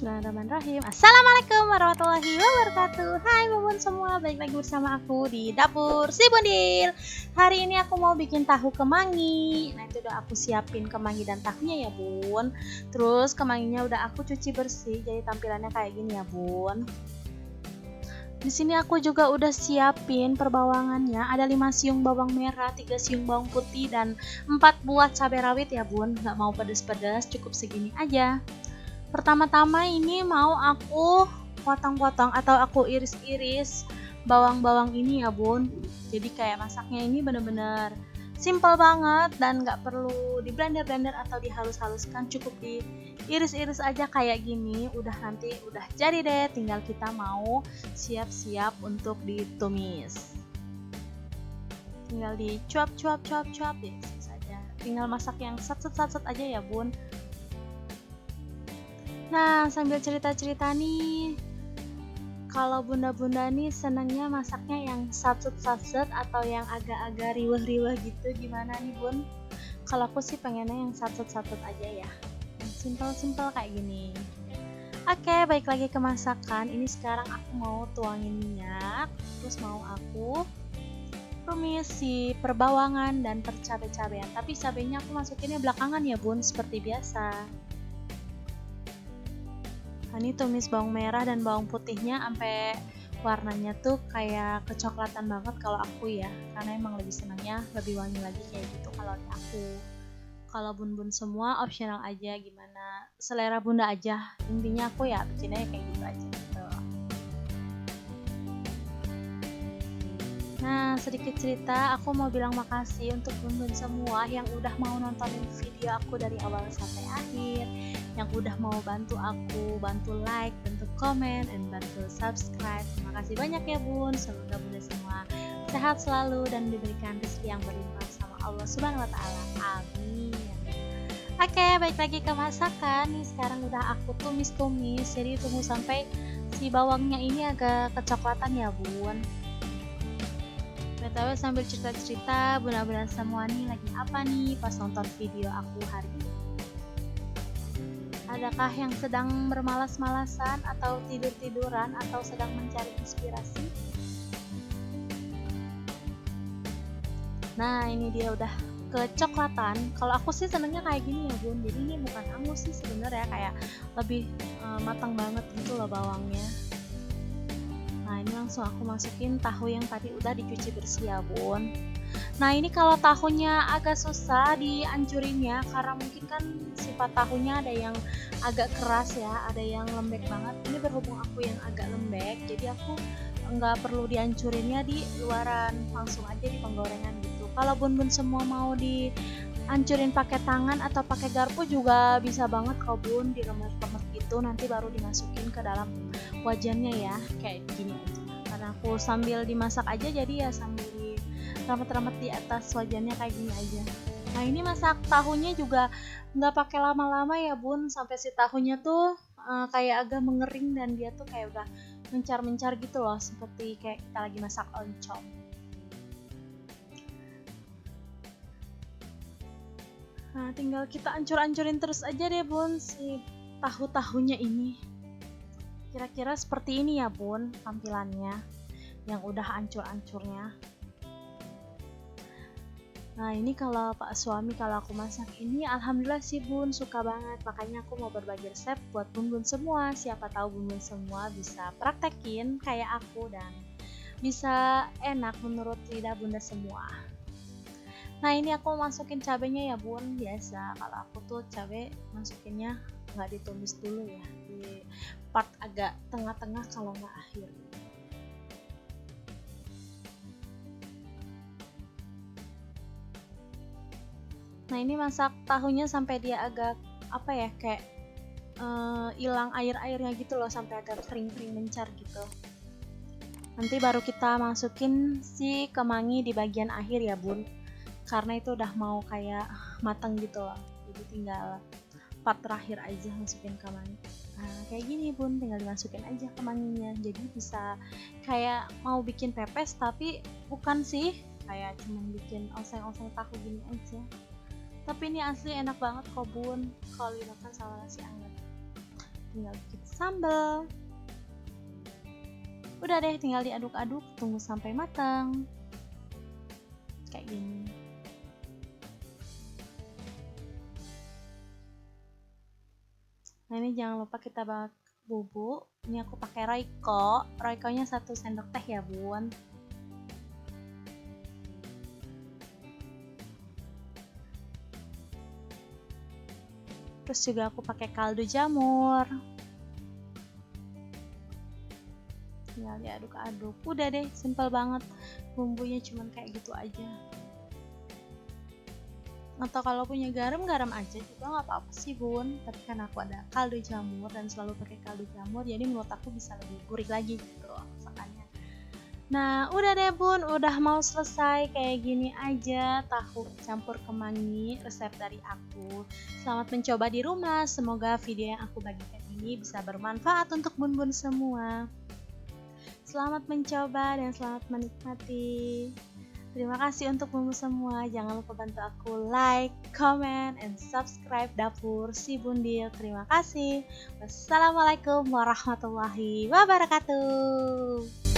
Bismillahirrahmanirrahim. Assalamualaikum warahmatullahi wabarakatuh. Hai bun semua, balik lagi bersama aku di dapur si Bundil. Hari ini aku mau bikin tahu kemangi. Nah itu udah aku siapin kemangi dan tahunya ya bun. Terus kemanginya udah aku cuci bersih, jadi tampilannya kayak gini ya bun. Di sini aku juga udah siapin perbawangannya. Ada 5 siung bawang merah, 3 siung bawang putih, dan 4 buah cabai rawit ya bun. Gak mau pedes-pedes, cukup segini aja. Pertama-tama ini mau aku potong-potong atau aku iris-iris bawang-bawang ini ya bun. Jadi kayak masaknya ini bener-bener simple banget dan gak perlu di blender-blender atau dihalus-haluskan, cukup diiris-iris aja kayak gini. Udah nanti udah jadi deh, tinggal kita mau siap-siap untuk ditumis. Tinggal dicuap-cuap ya saja. Tinggal masak yang sat-sat aja ya bun. Nah, sambil cerita-cerita nih, kalau bunda-bunda nih senangnya masaknya yang satset atau yang agak-agak riweh-riweh gitu, gimana nih bun? Kalau aku sih pengennya yang satset aja ya, simple kayak gini. Oke, balik lagi ke masakan. Ini sekarang aku mau tuangin minyak, terus mau aku tumis si perbawangan dan percabai-cabean. Tapi cabenya aku masukinnya belakangan ya bun, seperti biasa. Nah, ini tumis bawang merah dan bawang putihnya sampai warnanya tuh kayak kecoklatan banget kalau aku ya, karena emang lebih senangnya lebih wangi lagi kayak gitu kalau di aku. Kalau bun-bun semua optional aja, gimana selera bunda aja, intinya aku ya bikinnya kayak gitu aja gitu. Nah, sedikit cerita, aku mau bilang makasih untuk bun-bun semua yang udah mau nontonin video aku dari awal sampai akhir, yang udah mau bantu aku, bantu like, bantu komen, dan bantu subscribe. Terima kasih banyak ya bun, semoga bunda semua sehat selalu dan diberikan rezeki yang berlimpah sama Allah Subhanahu wa Ta'ala. Amin. Oke, balik lagi ke masakan. Nih sekarang udah aku tumis-tumis, jadi tunggu sampai si bawangnya ini agak kecoklatan ya bun. BTW sambil cerita-cerita, bunda-bunda semua nih lagi apa nih pas nonton video aku hari ini? Adakah yang sedang bermalas-malasan atau tidur-tiduran atau sedang mencari inspirasi? Nah ini dia udah kecoklatan. Kalau aku sih senengnya kayak gini ya bun, jadi ini bukan angus sih sebenarnya, kayak lebih matang banget gitu loh bawangnya. Nah ini langsung aku masukin tahu yang tadi udah dicuci bersih ya bun. Nah ini kalau tahunya agak susah dihancurinnya, karena mungkin kan sifat tahunya ada yang agak keras ya, ada yang lembek banget. Ini berhubung aku yang agak lembek, jadi aku nggak perlu dihancurinnya di luaran, langsung aja di penggorengan gitu. Kalau bun-bun semua mau dihancurin pakai tangan atau pakai garpu juga bisa banget kok bun, diremes-remes gitu, nanti baru dimasukin ke dalam wajannya ya, kayak gini aja. Karena aku sambil dimasak aja, jadi ya sambil remet-remet di atas wajannya kayak gini aja. Nah ini masak tahunya juga nggak pakai lama-lama ya bun, sampai si tahunya tuh kayak agak mengering dan dia tuh kayak udah mencar-mencar gitu loh, seperti kayak kita lagi masak oncom. Nah tinggal kita ancur-ancurin terus aja deh bun si tahu-tahunya ini. Kira-kira seperti ini ya bun tampilannya yang udah ancur-ancurnya. Nah ini kalau pak suami kalau aku masak ini alhamdulillah sih bun suka banget, makanya aku mau berbagi resep buat bun-bun semua. Siapa tahu bun-bun semua bisa praktekin kayak aku dan bisa enak menurut lidah bunda semua. Nah ini aku masukin cabenya ya bun, biasa kalau aku tuh cabai masukinnya nggak ditumis dulu ya, di part agak tengah-tengah kalau nggak akhir. Nah ini masak tahunya sampai dia agak apa ya, kayak hilang air-airnya gitu loh, sampai agak kering-kering mencar gitu. Nanti baru kita masukin si kemangi di bagian akhir ya bun, karena itu udah mau kayak mateng gitu loh, jadi tinggal part terakhir aja masukin kemangi. Nah kayak gini bun, tinggal dimasukin aja kemanginya, jadi bisa kayak mau bikin pepes tapi bukan sih, kayak cuman bikin oseng-oseng tahu gini aja. Tapi ini asli enak banget kok bun kalau dimakan sama nasi anget. tinggal bikin sambal. Udah deh, tinggal diaduk-aduk, tunggu sampai matang. Kayak gini. Nah, ini jangan lupa kita bak bubuk. Ini aku pakai Royco. Royco-nya 1 sendok teh ya, Bun. Terus juga aku pakai kaldu jamur. Tinggal diaduk-aduk. Udah deh, simple banget. Bumbunya cuman kayak gitu aja. Atau kalau punya garam aja juga nggak apa-apa sih, Bun. Tapi kan aku ada kaldu jamur dan selalu pakai kaldu jamur, jadi menurut aku bisa lebih gurih lagi gitu masakannya. Nah, udah deh, Bun, udah mau selesai. Kayak gini aja tahu campur kemangi resep dari aku. Selamat mencoba di rumah. Semoga video yang aku bagikan ini bisa bermanfaat untuk bun-bun semua. Selamat mencoba dan selamat menikmati. Terima kasih untuk bumbu semua. Jangan lupa bantu aku like, comment, and subscribe Dapur Si Bundil. Terima kasih. Wassalamualaikum warahmatullahi wabarakatuh.